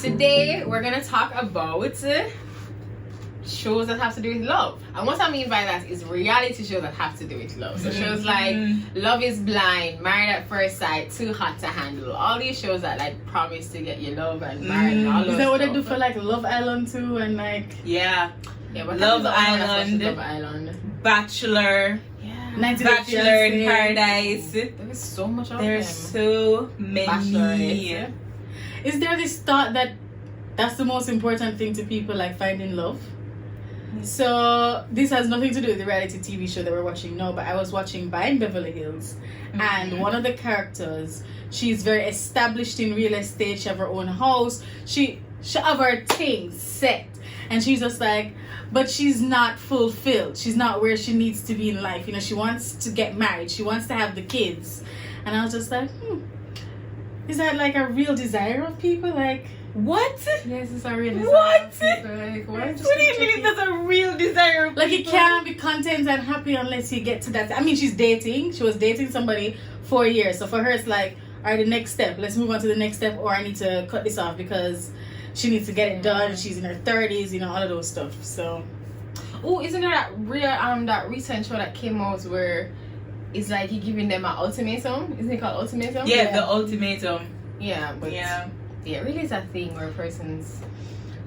Today we're gonna talk about shows that have to do with love. And what I mean by that is reality shows that have to do with love. So shows like Love is Blind, Married at First Sight, Too Hot to Handle. All these shows that like promise to get you love and married and all those Is that what stuff. they do for like Love Island too and like Yeah, but Love Island, Love Island, Bachelor, yeah, 90 Bachelor in Paradise. There's so much of There's them. so many. Bachelorette. Is there this thought that that's the most important thing to people, like finding love? So this has nothing to do with the reality TV show that we're watching now, but I was watching Buying Beverly Hills, and one of the characters, she's very established in real estate. She have her own house. She have her things set, and she's just like, but she's not fulfilled. She's not where she needs to be in life. You know, she wants to get married. She wants to have the kids, and I was just like, is that like a real desire of people? Like, What? Yes, it's a real desire. What? Like, What do you mean that's a real desire of Like, you people? can't be content and happy unless you get to that. I mean, she's dating. She was dating somebody 4 years. So for her, it's like, all right, the next step. Let's move on to the next step, or I need to cut this off because she needs to get it done. She's in her 30s, you know, all of those stuff. So, oh, isn't there that recent show that came out where it's like he giving them an ultimatum? Isn't it called ultimatum? Yeah, the ultimatum. Yeah, but Yeah. it really is a thing where a person's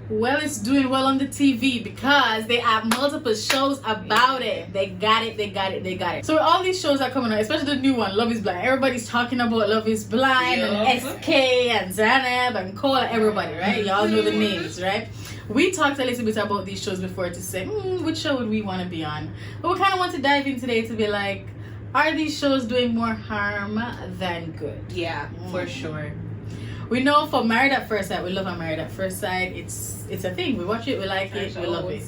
well, it's doing well on the TV because they have multiple shows about it. They got it. So all these shows are coming out, especially the new one, Love is Blind. Everybody's talking about Love is Blind and SK and Zanab and Cole, everybody, right? Y'all know the names, right? We talked a little bit about these shows before to say, which show would we want to be on? But we kind of want to dive in today to be like, are these shows doing more harm than good? Yeah, for sure. We know for Married at First Sight, we love our Married at First Sight. It's a thing. We watch it, we like it, we love it.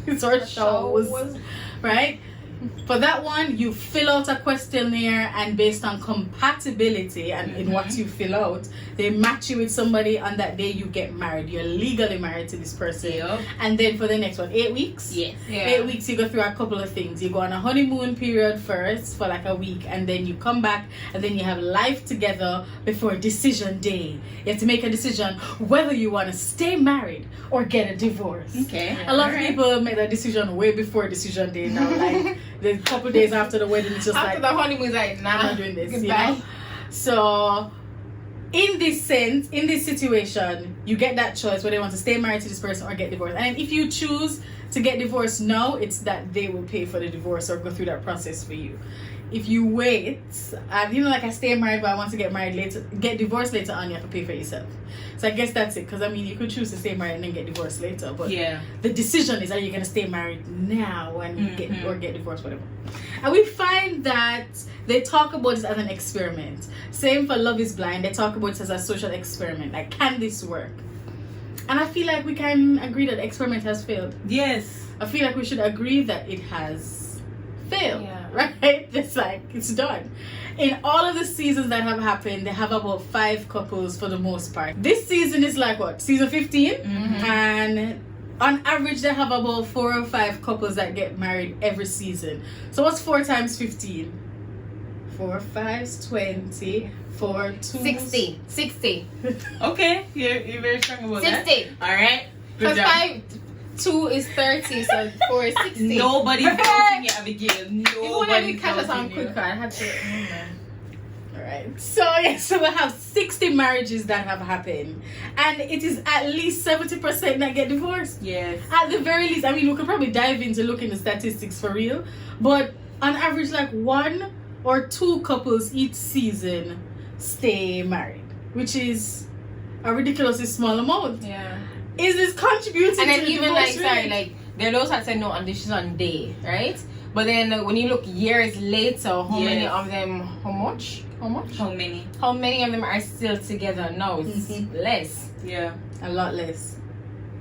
It's our shows, right? For that one, you fill out a questionnaire, and based on compatibility and in what you fill out, they match you with somebody. On that day, you get married. You're legally married to this person. Yep. And then for the next one, 8 weeks. Yes. Yeah. 8 weeks, you go through a couple of things. You go on a honeymoon period first for like a week, and then you come back, and then you have life together before decision day. You have to make a decision whether you want to stay married or get a divorce. Okay. A lot of people make that decision way before decision day now. Like the couple days after the wedding, it's just after like, the honeymoon, like, nah, I'm not doing this. goodbye. You know? So in this sense, in this situation, you get that choice whether you want to stay married to this person or get divorced. And if you choose to get divorced now, it's that they will pay for the divorce or go through that process for you. If you wait, and you know, like I stay married but I want to get married later, get divorced later on, you have to pay for it yourself. So I guess that's it. Because I mean, you could choose to stay married and then get divorced later, but the decision is, are you going to stay married now and get divorced, whatever. And we find that they talk about this as an experiment. Same for Love is Blind. They talk about it as a social experiment. Like, can this work? And I feel like we can agree that the experiment has failed. Yes. I feel like we should agree that it has failed. Yeah. Right? It's like, it's done. In all of the seasons that have happened, they have about 5 couples for the most part. This season is like what? Season 15? And on average, they have about 4 or 5 couples that get married every season. So what's 4 times 15? 4 5's 20. 4 2 60. Okay, you're very strong about 60. that. All right. Good Because job. 2 is 30, so 4 is 60. Nobody's voting you, Abigail. Even when I did Nobody's catch us on voting quick, you. I had to. Alright, so we have 60 marriages that have happened, and it is at least 70% that get divorced. Yes. At the very least, I mean, we could probably dive into looking at statistics for real, but on average, like 1 or 2 couples each season stay married, which is a ridiculously small amount. Yeah. Is this contributing And then to the even like, divorce rate? like there are those that say no on decision day, right? But then when you look years later, how many of them? How much? How many? How many of them are still together? No, it's less. Yeah. A lot less.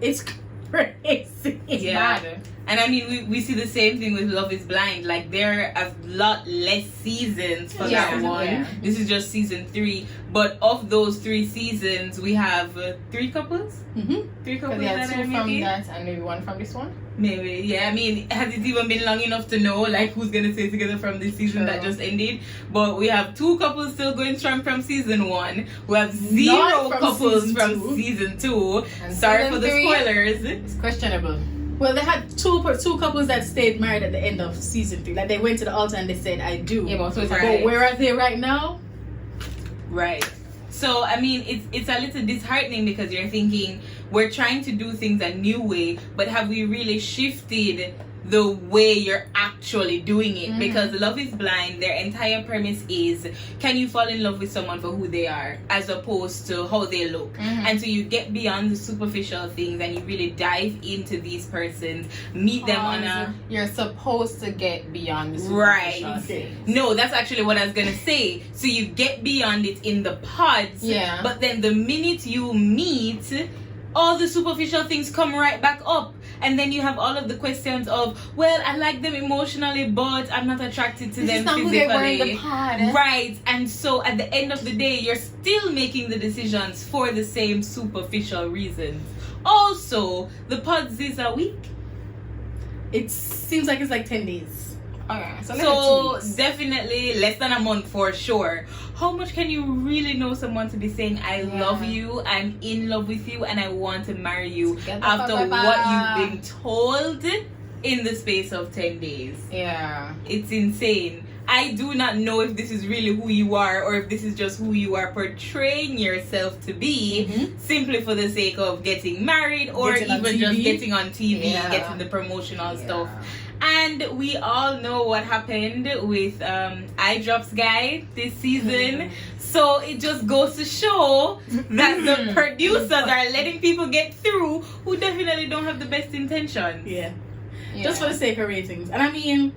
It's crazy. Yeah. Bad. And I mean, we see the same thing with Love is Blind. Like, there are a lot less seasons for that one. Yeah. This is just season 3. But of those 3 seasons, we have 3 couples? Mm-hmm. 3 Because couples they had that 2 are from making? that and maybe 1 from this one. Maybe, yeah. I mean, has it even been long enough to know, like, who's going to stay together from this season that True. just ended? But we have 2 couples still going strong from season 1. We have 0 None from couples season from 2. season 2. And Sorry season for the 3, spoilers. It's questionable. Well, they had two couples that stayed married at the end of season 3. Like, they went to the altar and they said, "I do." Yeah, but so it's Right. But where are they right now? Right. So, I mean, it's a little disheartening because you're thinking we're trying to do things a new way, but have we really shifted the way you're actually doing it? Mhm. Because Love is Blind, their entire premise is, can you fall in love with someone for who they are as opposed to how they look? Mhm. And so you get beyond the superficial things and you really dive into these persons, meet them on a... You're supposed to get beyond the Right. superficial things. No, that's actually what I was gonna say. So you get beyond it in the pods, Yeah. but then the minute you meet, all the superficial things come right back up. And then you have all of the questions of, well, I like them emotionally, but I'm not attracted to This them is not who they were in the physically. pod. Right. And so at the end of the day, you're still making the decisions for the same superficial reasons. Also, the pods is a week. It seems like it's like 10 days. Okay, so, So 2 weeks. definitely less than a month for sure. How much can you really know someone to be saying, I Yeah. love you, I'm in love with you, and I want to marry you Get the after fuck what up. you've been told in the space of 10 days? Yeah. It's insane. I do not know if this is really who you are or if this is just who you are portraying yourself to be Mhm. simply for the sake of getting married or Getting on even just TV. getting on TV, Yeah. getting the promotional Yeah. stuff. And we all know what happened with Eye Drops Guy this season. So it just goes to show that the producers are letting people get through who definitely don't have the best intentions. Yeah. Yeah. Just for the sake of ratings. And I mean,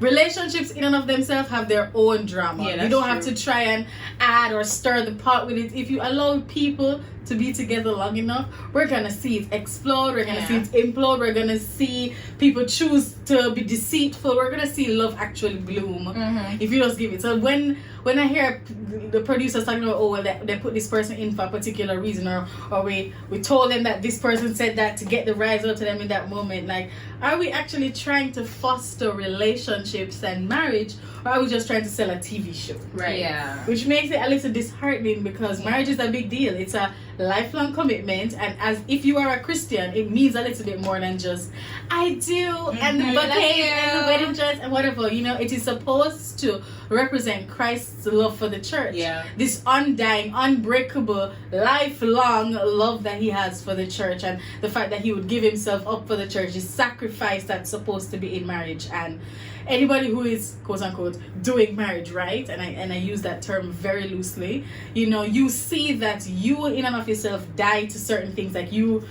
relationships in and of themselves have their own drama. Yeah, You that's don't have true. to try and add or stir the pot with it. If you allow people to be together long enough, we're gonna see it explode, we're gonna see Yeah. it implode, we're gonna see people choose to be deceitful, we're gonna see love actually bloom. Mhm. If you just give it. So when I hear the producers talking about, oh well, they put this person in for a particular reason, or we told them that this person said that to get the rise out to them in that moment, like, are we actually trying to foster relationships and marriage, or are we just trying to sell a TV show? Right. Yeah. Which makes it a little disheartening because marriage is a big deal. It's a lifelong commitment, and as if you are a Christian, it means a little bit more than just I do and the Mhm. bouquet and the you. wedding dress and whatever. You know, it is supposed to represent Christ's love for the church. Yeah. This undying, unbreakable, lifelong love that he has for the church, and the fact that he would give himself up for the church, the sacrifice that's supposed to be in marriage. And anybody who is quote unquote doing marriage right, and I use that term very loosely, you know, you see that you in and of yourself die to certain things. Like you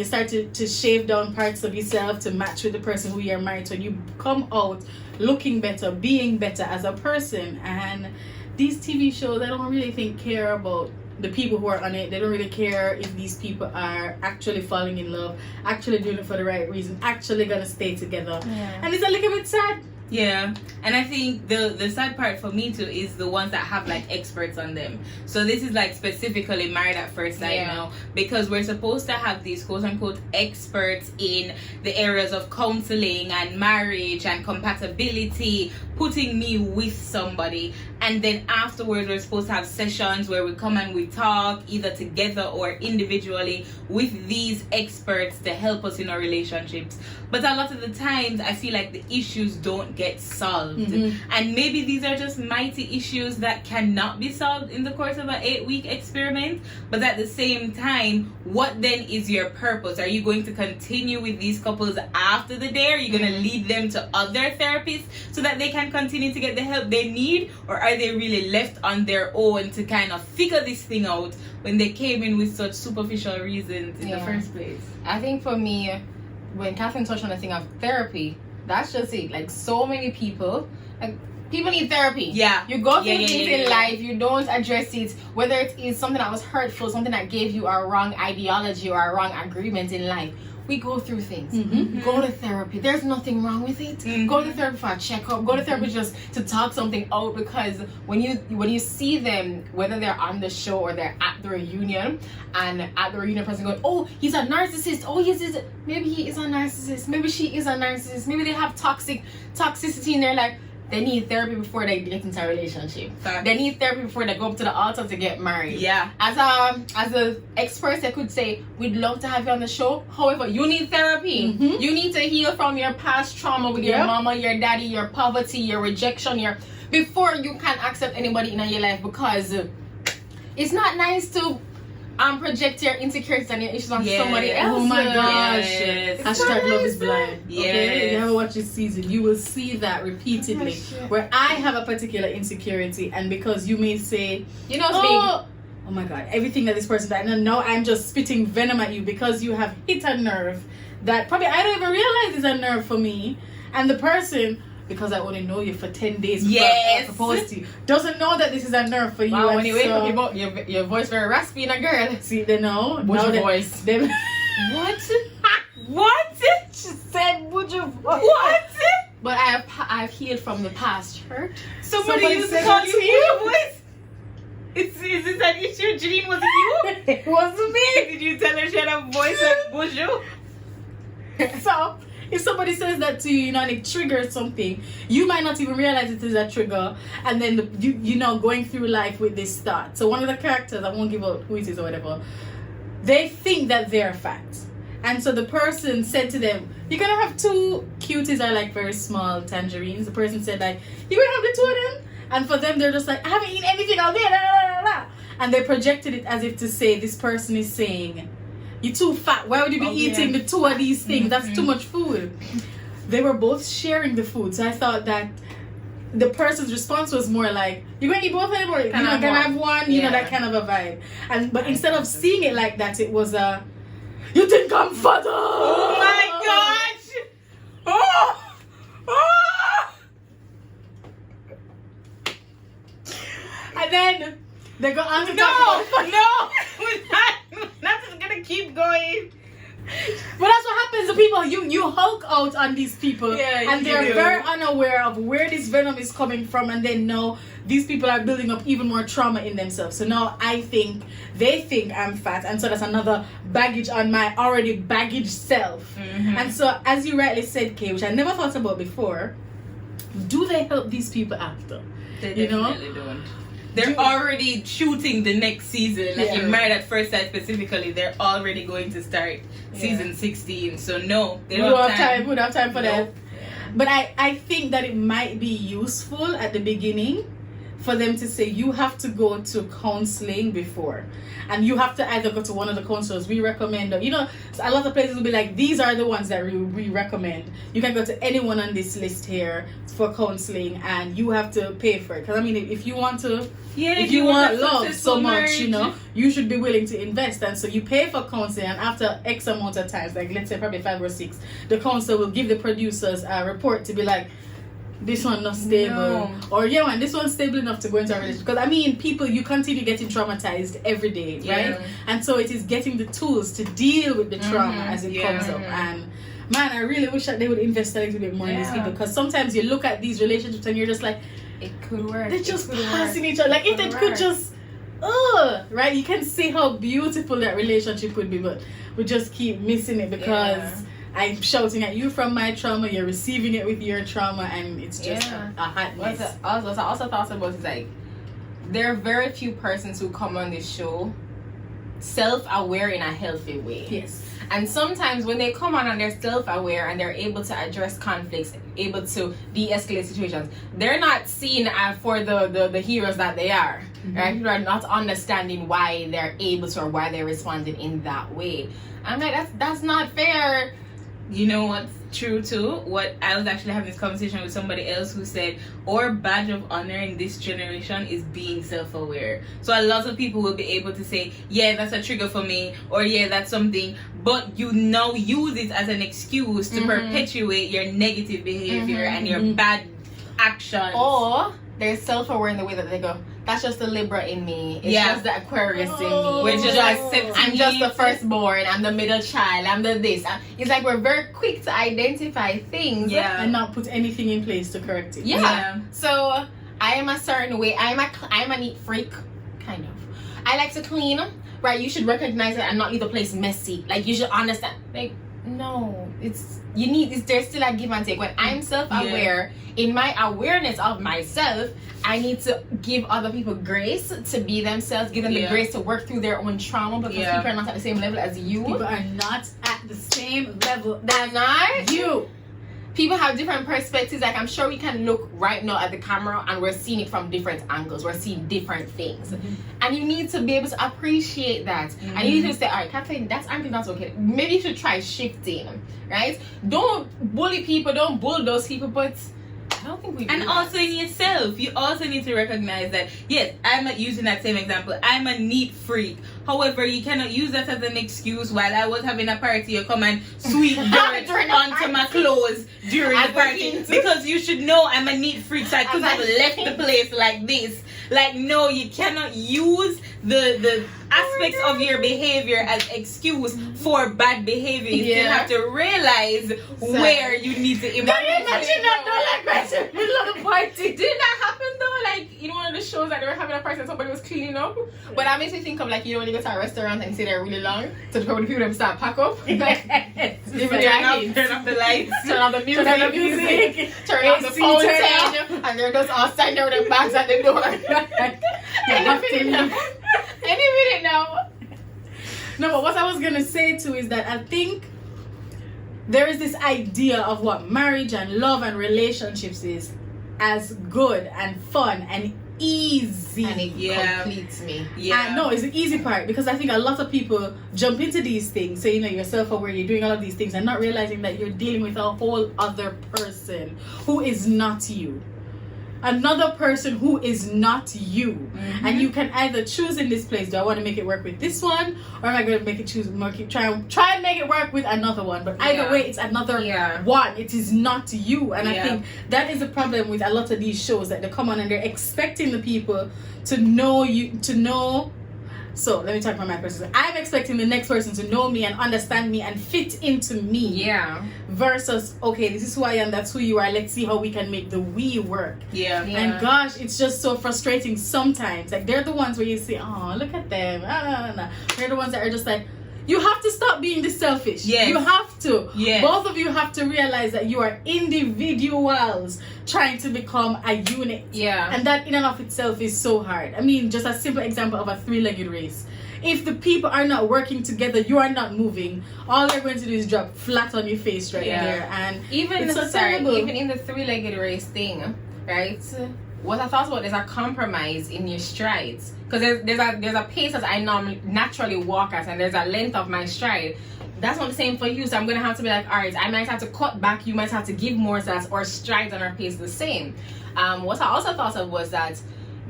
start to shave down parts of yourself to match with the person who you're married to, and you come out looking better, being better as a person. And these TV shows, I don't really care about the people who are on it. They don't really care if these people are actually falling in love, actually doing it for the right reason, actually gonna stay together. Yeah. And it's a little bit sad. Yeah, and I think the sad part for me too is the ones that have like experts on them. So this is like specifically Married at First Sight Yeah. now, because we're supposed to have these quote unquote experts in the areas of counseling and marriage and compatibility, putting me with somebody, and then afterwards we're supposed to have sessions where we come and we talk either together or individually with these experts to help us in our relationships. But a lot of the times I feel like the issues don't get solved. Mhm. And maybe these are just mighty issues that cannot be solved in the course of an 8-week experiment. But at the same time, what then is your purpose? Are you going to continue with these couples after the day? Are you going to lead them to other therapists so that they can continue to get the help they need? Or are they really left on their own to kind of figure this thing out when they came in with such superficial reasons in the Yeah. first place? I think for me, when Catherine touched on the thing of therapy, that's just it. Like, so many people, like, people need therapy. Yeah. You go through Yeah, things yeah, in yeah. life, you don't address it, whether it is something that was hurtful, something that gave you a wrong ideology or a wrong agreement in life. we go through things. Mm-hmm. Go to therapy. There's nothing wrong with it. Go to therapy for a checkup. Go to therapy just to talk something out, because when you see them, whether they're on the show or they're at the reunion, and at the reunion person going, oh, he's a narcissist. Oh, maybe he is a narcissist. Maybe she is a narcissist. Maybe they have toxicity in their life. They need therapy before they get into a relationship. Fact. They need therapy before they go up to the altar to get married. Yeah. As a expert, I could say, we'd love to have you on the show. However, you need therapy. Mm-hmm. You need to heal from your past trauma with your mama, your daddy, your poverty, your rejection, before you can accept anybody in your life, because it's not nice to project your insecurities and your issues on somebody else. Oh my gosh. Yes. Hashtag love is blind. Yes. Okay? If you ever watch this season, you will see that repeatedly. Where I have a particular insecurity, and because you may say, oh my god, everything that this person did, and now I'm just spitting venom at you because you have hit a nerve that probably I don't even realize is a nerve for me, and the person, because I only know you for 10 days before I propose to you, doesn't know that this is a nerve for you. Wow, when you wake up, your voice very raspy in a girl. See, they know. Buju voice. What? What? She said Buju voice. What? But I've healed from the past hurt. Somebody used to call you Buju voice? Is this an issue? Janine, was it you? It wasn't me. Did you tell her she had a voice like Buju? So, if somebody says that to you, and it triggers something, you might not even realize it is a trigger, and then you know, going through life with this thought. So one of the characters, I won't give out who it is or whatever, they think that they're fat, and so the person said to them, "You're gonna have two cuties are like very small tangerines." The person said like, "You're gonna have the two of them," and for them they're just like, "I haven't eaten anything all day," and they projected it as if to say this person is saying, "You're too fat. Why would you be eating the two of these things? That's too much food." They were both sharing the food. So I thought that the person's response was more like, "You're going to eat both of them, or you're going to have one?" You know, that kind of a vibe. But instead of seeing it like that, it was a, "You think I'm fatter?" Oh my gosh! Oh! Oh! And then they go on to No! talk about No! We're not just gonna keep going. But that's what happens to people. You hulk out on these people, Yeah, and you they're do. very unaware of where this venom is coming from, and they know these people are building up even more trauma in themselves. So now they think I'm fat, and so that's another baggage on my already baggage self. And so, as you rightly said, Kay, which I never thought about before, do they help these people after? They You know? definitely don't. They're already shooting the next season. Like in Married at First Sight specifically, they're already going to start season 16. So no, they don't have time. We don't have time for that. Yeah. But I think that it might be useful at the beginning for them to say, you have to go to counseling before, and you have to either go to one of the counselors we recommend, or, you know, a lot of places will be like, these are the ones that we recommend. You can go to anyone on this list here for counseling, and you have to pay for it. Because I mean, if you want to, if you want love so much, you know, you should be willing to invest. And so you pay for counseling, and after X amount of times, like let's say probably 5 or 6, the counselor will give the producers a report to be like, this one not stable, or man, this one's stable enough to go into a relationship. Because I mean, people, you continue getting traumatized every day, right? And so it is getting the tools to deal with the trauma as it comes up. And man, I really wish that they would invest a little bit more in these people, because sometimes you look at these relationships and you're just like, it could work. They're just passing each other. Like if they could just, right? You can see how beautiful that relationship would be, but we just keep missing it because I'm shouting at you from my trauma, you're receiving it with your trauma, and it's just a hot mess. What I also thought about is like, there are very few persons who come on this show self-aware in a healthy way. Yes. And sometimes when they come on and they're self-aware and they're able to address conflicts, able to de-escalate situations, they're not seen for the heroes that they are. Right? People are not understanding why they're able to, or why they're responding in that way. I'm like, that's not fair. You know what's true too? What I was actually having this conversation with somebody else who said, our badge of honor in this generation is being self-aware. So a lot of people will be able to say, yeah, that's a trigger for me, or yeah, that's something, but you now use it as an excuse to perpetuate your negative behavior and your bad actions. Or they're self-aware in the way that they go, that's just the Libra in me. It's Yeah. just the Aquarius in me. We're It's just accepting I'm just the it. firstborn. I'm the middle child. I'm the this. It's like we're very quick to identify things. Yeah. And not put anything in place to correct it. Yeah. Yeah. So I am a certain way. I'm a neat freak, kind of. I like to clean. Right? You should recognize it and not leave the place messy. Like you should understand. Like no, there's still a give and take. When I'm self-aware, in my awareness of myself, I need to give other people grace to be themselves, give them the grace to work through their own trauma because people are not at the same level as you. People are not at the same level They're not. you. People have different perspectives. Like I'm sure we can look right now at the camera and we're seeing it from different angles. We're seeing different things. And you need to be able to appreciate that. And you need to say, all right, Catherine, that's angle, that's okay. Maybe you should try shifting, right? Don't bully people, don't bulldoze people, but I don't think we do And that. also in yourself, you also need to recognize that, yes, I'm not using that same example. I'm a neat freak. However, you cannot use that as an excuse while I was having a party, you come and sweep dirt onto my clothes during the party. Because you should know I'm a neat freak, so I could have left the place like this. Like, no, you cannot use the aspects of your behavior as excuse for bad behavior. You still have to realize where you need to improve. Can you imagine that though? Like, middle of the party. Didn't that happen though? Like, one of the shows that they were having a party and somebody was cleaning up. But that makes me think of like, when you go to a restaurant and you stay there really long, so the people them start pack up. Like, Turn off the lights. Turn off the music. Turn off the phone. And they're just all standing there with their bags at the door. Any minute now. No, but what I was gonna say too is that I think there is this idea of what marriage and love and relationships is as good and fun and easy. And it completes me. And no, it's the easy part because I think a lot of people jump into these things. So you're self-aware, you're doing all of these things and not realizing that you're dealing with a whole other person who is not you. Another person who is not you. And you can either choose in this place, do I want to make it work with this one, or am I going to try and make it work with another one? But either way, it's another one. It is not you. And I think that is the problem with a lot of these shows, that they come on and they're expecting the people to know you, to know. So let me talk about my person. I'm expecting the next person to know me and understand me and fit into me. Yeah. Versus, okay, this is who I am, that's who you are, let's see how we can make the we work. Yeah. And gosh, it's just so frustrating sometimes. Like, they're the ones where you say, oh, look at them. They're the ones that are just like, you have to stop being this selfish. Yes. You have to. Yes. Both of you have to realize that you are individuals trying to become a unit. Yeah. And that in and of itself is so hard. I mean, just a simple example of a three-legged race. If the people are not working together, you are not moving. All they're going to do is drop flat on your face right there. And even it's so terrible. Even in the three-legged race thing, right? What I thought about is a compromise in your strides, because there's a pace that I naturally walk at, and there's a length of my stride. That's not the same for you, so I'm gonna have to be like, all right, I might have to cut back, you might have to give more, so that's our strides and our pace the same. What I also thought of was that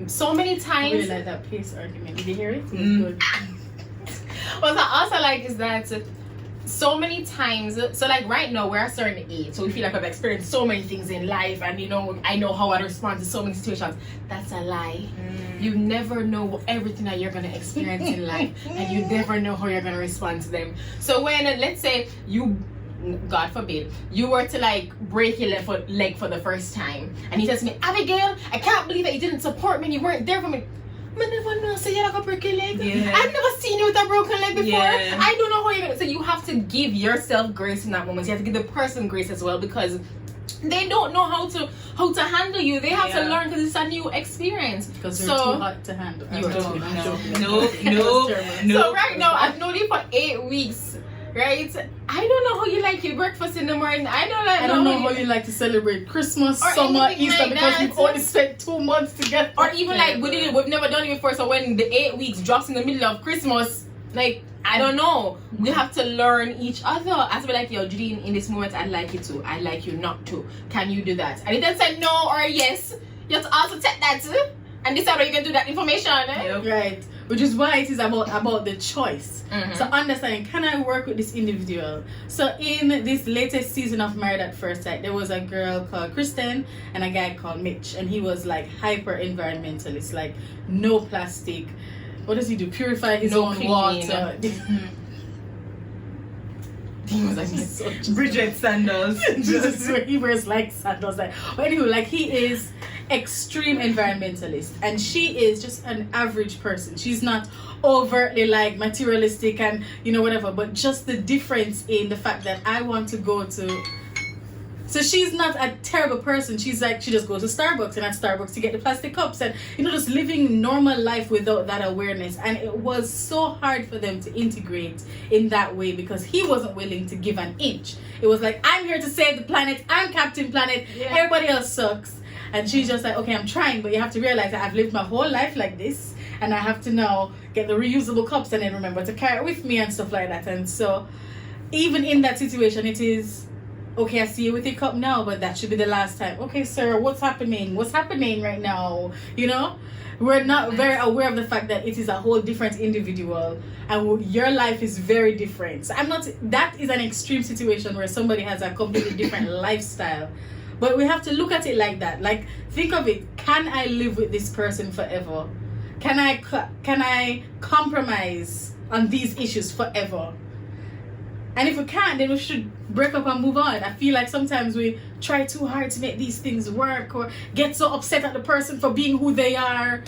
so many times, I really like that pace argument. Did you hear it? It was good. what I also like is that so many times, so like right now we're a certain age, so we feel like I've experienced so many things in life, and I know how I respond to so many situations. That's a lie. You never know everything that you're gonna experience in life, and you never know how you're gonna respond to them. So when, let's say you, God forbid, you were to like break your leg for the first time, and he says to me, Abigail, I can't believe that you didn't support me and you weren't there for me. I never know, so you're like a broken leg. I've never seen you with a broken leg before. I don't know how you're gonna. So you have to give yourself grace in that moment. You have to give the person grace as well, because they don't know how to handle you. They have to learn, because it's a new experience. Because you're too hot to handle. You're too No. So right now I've known you for 8 weeks. Right? I don't know how you like your breakfast in the morning. I don't know how you like to celebrate Christmas, or summer, anything Easter, like because that. we've only spent 2 months together. Or even like we've never done it before. So when the 8 weeks drops in the middle of Christmas, like, I don't know. We have to learn each other. I have to be like, yo, Judy, in this moment, I'd like you to. I'd like you not to. Can you do that? And it doesn't say no or yes. You have to also take that and decide how you can do that information. Right. which is why it is about the choice. So understanding, can I work with this individual? So in this latest season of Married at First Sight, there was a girl called Kristen and a guy called Mitch, and he was like hyper environmentalist, like no plastic. What does he do? Purify his own clean. water. He was like Bridget sandals. Just he wears like sandals. Like, but anyway, like he is extreme environmentalist, and she is just an average person. She's not overtly like materialistic and whatever, but just the difference in the fact that I want to go to. So she's not a terrible person. She's like, she just goes to Starbucks, and at Starbucks you get the plastic cups, and just living normal life without that awareness. And it was so hard for them to integrate in that way because he wasn't willing to give an inch. It was like, I'm here to save the planet, I'm Captain Planet, everybody else sucks. And she's just like, okay, I'm trying, but you have to realize that I've lived my whole life like this, and I have to now get the reusable cups and then remember to carry it with me and stuff like that. And so even in that situation, it is, okay, I see you with your cup now, but that should be the last time. Okay, sir, what's happening? What's happening right now? We're not very aware of the fact that it is a whole different individual and your life is very different. So that is an extreme situation where somebody has a completely different lifestyle. But we have to look at it like that. Like, think of it. Can I live with this person forever? Can I compromise on these issues forever? And if we can't, then we should break up and move on. I feel like sometimes we try too hard to make these things work or get so upset at the person for being who they are.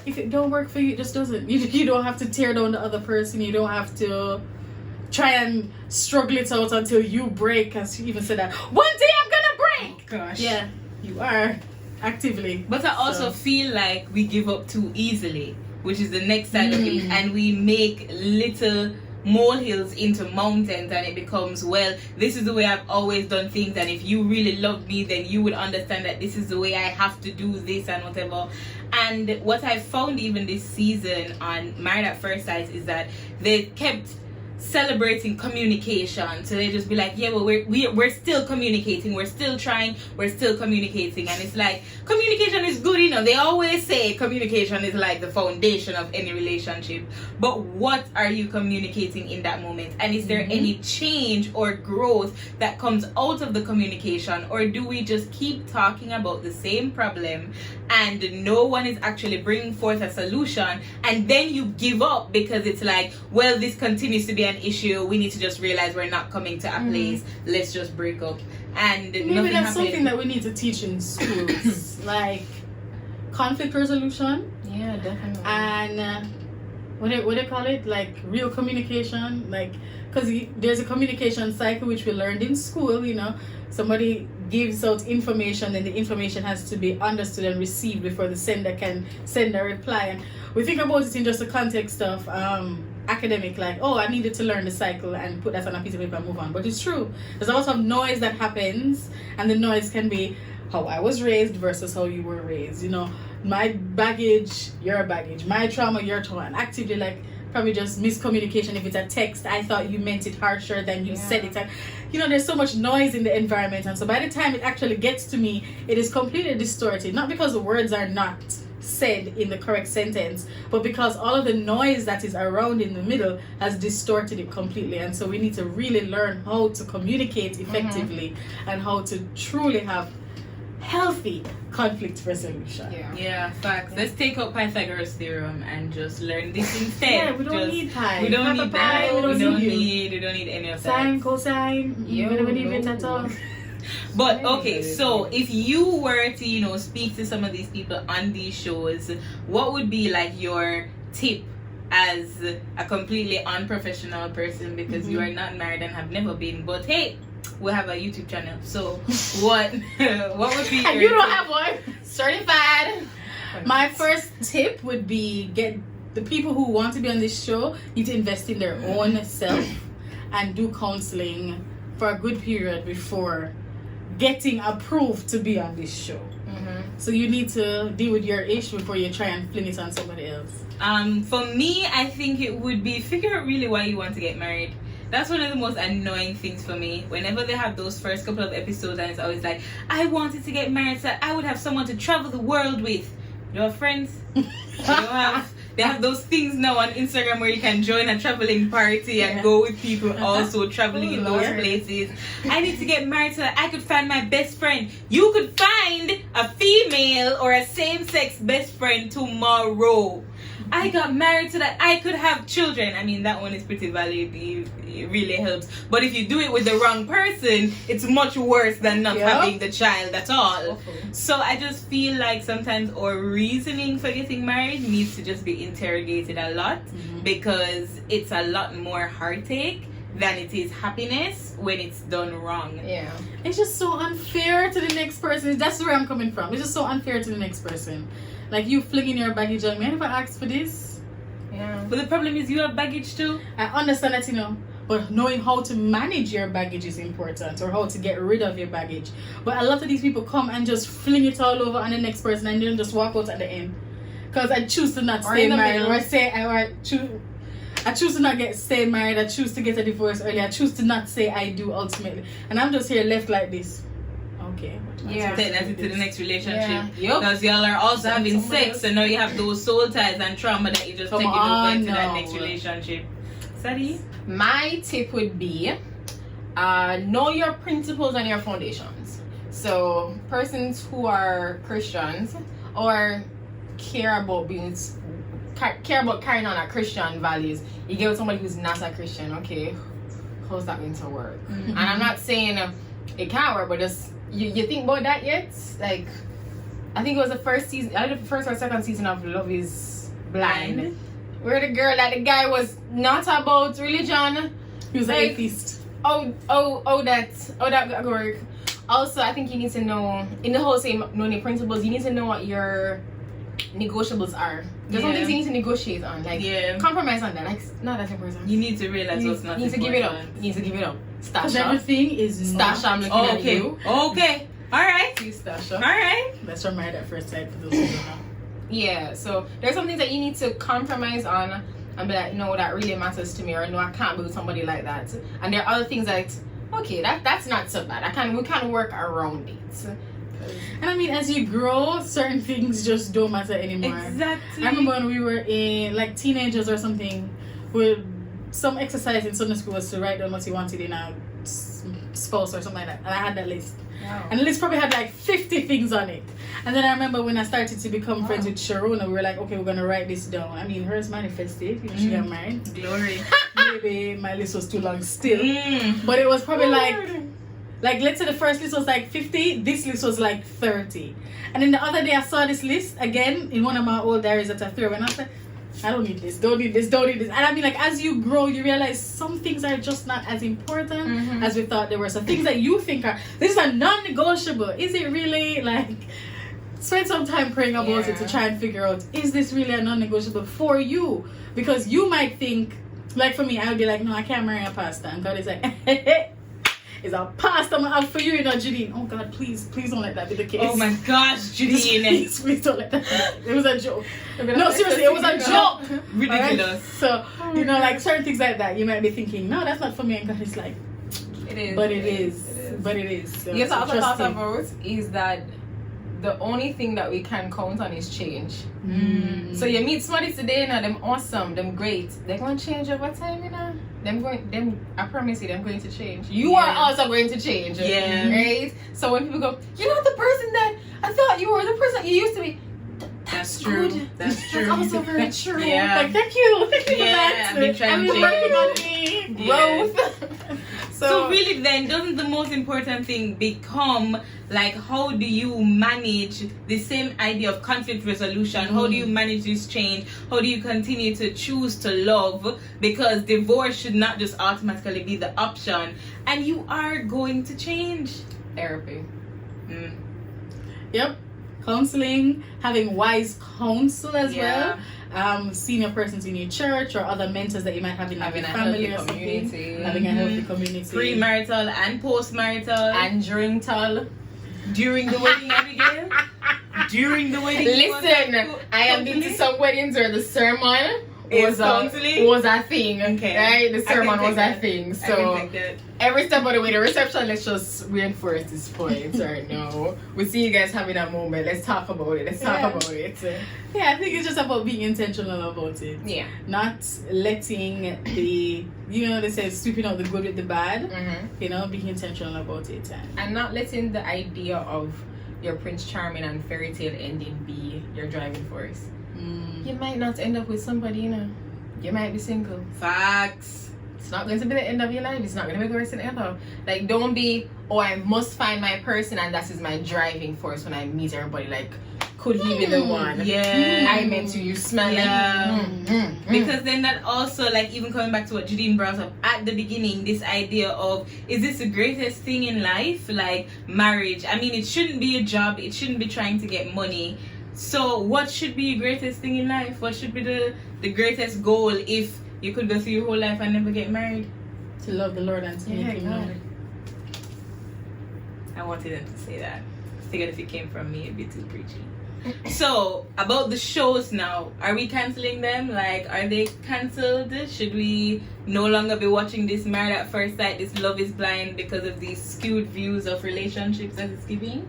If it don't work for you, it just doesn't. You don't have to tear down the other person. You don't have to try and struggle it out until you break. As you even said that, one day I'm gonna break. Oh, gosh. Yeah, you are actively. But I also feel like we give up too easily, which is the next side of it. And we make little molehills into mountains, and it becomes, well, this is the way I've always done things, and if you really love me, then you would understand that this is the way I have to do this and whatever. And what I found even this season on Married at First Sight is that they kept celebrating communication. So they just be like, yeah, well, we're still communicating, we're still trying, we're still communicating. And it's like, communication is good, they always say communication is like the foundation of any relationship, but what are you communicating in that moment? And is there any change or growth that comes out of the communication, or do we just keep talking about the same problem and no one is actually bringing forth a solution, and then you give up because it's like, well, this continues to be an issue, we need to just realize we're not coming to a place, let's just break up. And maybe that's something that we need to teach in schools. Like conflict resolution. Yeah, definitely. And what do they call it? Like real communication. Like, because there's a communication cycle which we learned in school. Somebody gives out information, and the information has to be understood and received before the sender can send a reply. And we think about it in just the context of academic, like, oh, I needed to learn the cycle and put that on a piece of paper and move on. But it's true. There's a lot of noise that happens, and the noise can be how I was raised versus how you were raised. My baggage, your baggage, my trauma, your trauma, and actively like probably just miscommunication. If it's a text, I thought you meant it harsher than you said it. And there's so much noise in the environment, and so by the time it actually gets to me, it is completely distorted. Not because the words are not said in the correct sentence, but because all of the noise that is around in the middle has distorted it completely. And so we need to really learn how to communicate effectively and how to truly have healthy conflict resolution. Yeah, facts. Let's take up Pythagoras theorem and just learn this instead. Yeah, we don't need pi. We don't need that. We don't need any of that. Sine, cosine, we don't need it at all. But okay, so if you were to speak to some of these people on these shows, what would be like your tip as a completely unprofessional person, because you are not married and have never been, but hey, we have a YouTube channel, so what would be and you don't have one certified? My first tip would be, get the people who want to be on this show need to invest in their own self and do counseling for a good period before getting approved to be on this show. So you need to deal with your issue before you try and fling it on somebody else. For me, I think it would be figure out really why you want to get married. That's one of the most annoying things for me. Whenever they have those first couple of episodes and it's always like, I wanted to get married so I would have someone to travel the world with. You don't have friends. You don't have They have those things now on Instagram where you can join a traveling party and go with people also traveling in those places. I need to get married so that I could find my best friend. You could find a female or a same-sex best friend tomorrow. I got married so that I could have children. I mean, that one is pretty valid. It really helps. But if you do it with the wrong person, it's much worse than not having the child at all. So I just feel like sometimes our reasoning for getting married needs to just be interrogated a lot, because it's a lot more heartache than it is happiness when it's done wrong. Yeah. It's just so unfair to the next person. That's where I'm coming from. It's just so unfair to the next person. Like, you flinging your baggage on me. I never asked for this. Yeah. But the problem is you have baggage too. I understand that, you know, but knowing how to manage your baggage is important, or how to get rid of your baggage. But a lot of these people come and just fling it all over on the next person and then just walk out at the end. Because I choose to not stay married, or I choose to not stay married. I choose to get a divorce early. I choose to not say I do ultimately. And I'm just here left like this. Okay. Take that into the next relationship. Yeah. Because y'all are also having sex, so now you have those soul ties and trauma that you just take it over into that next relationship. Sadie? My tip would be know your principles and your foundations. So persons who are Christians or care about carrying on a Christian values, you get with somebody who's not a Christian. Okay, how's that going to work? And I'm not saying it can't work, but just you think about that yet? Like, I think it was the first season, either the first or second season of Love Is Blind, where the guy was not about religion. He was like, an atheist. That work. Also, I think you need to know, in the whole same knowing principles, you need to know what your negotiables are. There's some things you need to negotiate on, like compromise on that. Like, not that important. You need to realize what's not important. You need to give it up. Because everything is Stash, I'm looking at you. Okay. Alright. Stash. Alright. That's from Married at First Sight, for those who don't know. Yeah, so there's some things that you need to compromise on and be like, no, that really matters to me, or no, I can't be with somebody like that. And there are other things that, okay, that's not so bad. We can work around it. And I mean, as you grow, certain things just don't matter anymore. Exactly. I remember when we were in, like, teenagers or something, with some exercise in Sunday school was to write down what you wanted in a spouse or something like that. And I had that list. Wow. And the list probably had like 50 things on it. And then I remember when I started to become friends with Sharona, we were like, okay, we're going to write this down. I mean, hers manifested. You know, she got married. Glory. Maybe my list was too long still. But it was probably like, let's say the first list was like 50. This list was like 30. And then the other day I saw this list again in one of my old diaries that I threw. And I said, I don't need this, don't need this. And I mean, like, as you grow, you realize some things are just not as important as we thought they were. So things that you think are, this is a non-negotiable. Is it really? Like, spend some time praying about it to try and figure out, is this really a non-negotiable for you? Because you might think, like for me, I would be like, no, I can't marry a pastor. And God is like, it's a pastor I'm gonna have for you, Janine. Oh God, please don't let that be the case. Oh my gosh, Janine. Please don't let that be. It was a joke. No, seriously, it was a joke. Ridiculous. Right? So, you know, like certain things like that, you might be thinking, no, that's not for me. And God is like, it is. But it is. So, yes, the other part about is that the only thing that we can count on is change. So you meet somebody today, you know, them awesome, them great. They're going to change over time, you know. I promise you, they're going to change. You are also going to change. Yeah. Right? So when people go, you're not the person that I thought you were, the person you used to be. That's true. Good. That's true. That's also very true. Yeah. Like, thank you for that. I've been trying to working on me. Growth. So really then, doesn't the most important thing become like, how do you manage the same idea of conflict resolution? How do you manage this change? How do you continue to choose to love? Because divorce should not just automatically be the option. And you are going to change. Therapy. Yep. Counseling, having wise counsel as well. Senior persons in your church or other mentors that you might have in your family or something. Having a healthy community. Premarital and postmarital. And during the wedding, Abigail. During the wedding. Listen, I have been to some weddings where the sermon was a thing. Okay. Right? The sermon was a that. thing. I So can take that. every step of the way, the reception, let's just reinforce this point right now. We see you guys having a moment. Let's talk about it. Yeah, I think it's just about being intentional about it. Yeah. Not letting the, they say sweeping out the good with the bad. Mm-hmm. Being intentional about it. And not letting the idea of your Prince Charming and fairy tale ending be your driving force. You might not end up with somebody, You might be single. Facts. It's not going to be the end of your life. It's not going to be the worst thing ever. Like, don't be, I must find my person and that is my driving force when I meet everybody. Like, could he be the one? Yeah. I meant to. You smell like. Because then that also, like, even coming back to what Judine brought up at the beginning, this idea of, is this the greatest thing in life? Like, marriage. I mean, it shouldn't be a job. It shouldn't be trying to get money. So what should be your greatest thing in life? What should be the greatest goal if you could go through your whole life and never get married? To love the Lord and to make him known. I wanted them to say that. I figured if it came from me, it'd be too preachy. So, about the shows now, are we cancelling them? Like, are they cancelled? Should we no longer be watching this Married at First Sight, this Love is Blind, because of these skewed views of relationships that it's giving?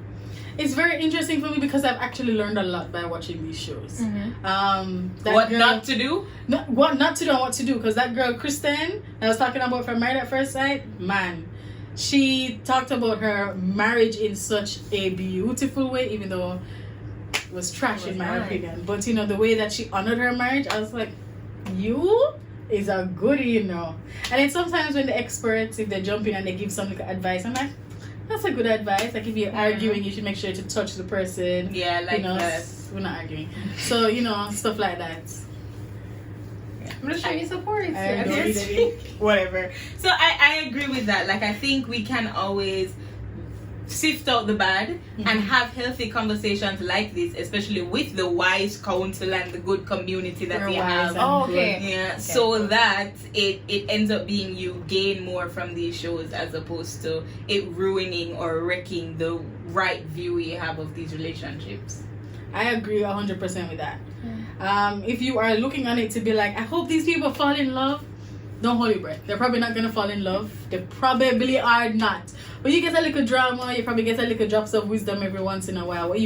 It's very interesting for me because I've actually learned a lot by watching these shows. What not to do? What not to do and what to do. Because that girl, Kristen, I was talking about from Married at First Sight, man, she talked about her marriage in such a beautiful way, even though it was trash in my opinion. But, the way that she honored her marriage, I was like, you is a goodie, And then sometimes when the experts, if they jump in and they give some advice, I'm like, that's a good advice. Like, if you're arguing, you should make sure to touch the person. Yeah, like that. We're not arguing. So, stuff like that. I'm just showing you support. Whatever. So, I agree with that. Like, I think we can always sift out the bad and have healthy conversations like this, especially with the wise counsel and the good community that we have. Okay. So that it ends up being you gain more from these shows as opposed to it ruining or wrecking the right view you have of these relationships. I agree 100% with that. If you are looking on it to be like, I hope these people fall in love, don't hold your breath. They're probably not gonna fall in love. They probably are not. But you get a little drama. You probably get a little drops of wisdom every once in a while. If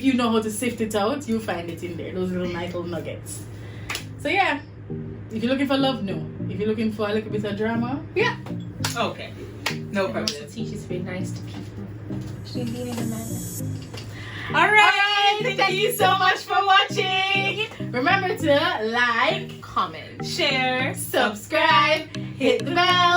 you know how to sift it out, you'll find it in there. Those little nice little nuggets. So yeah, if you're looking for love, no. If you're looking for a little bit of drama, yeah. Okay, no problem. Teach you to be nice to people. All right. Thank you so much for watching. Remember to like, comment, share, subscribe, hit the bell.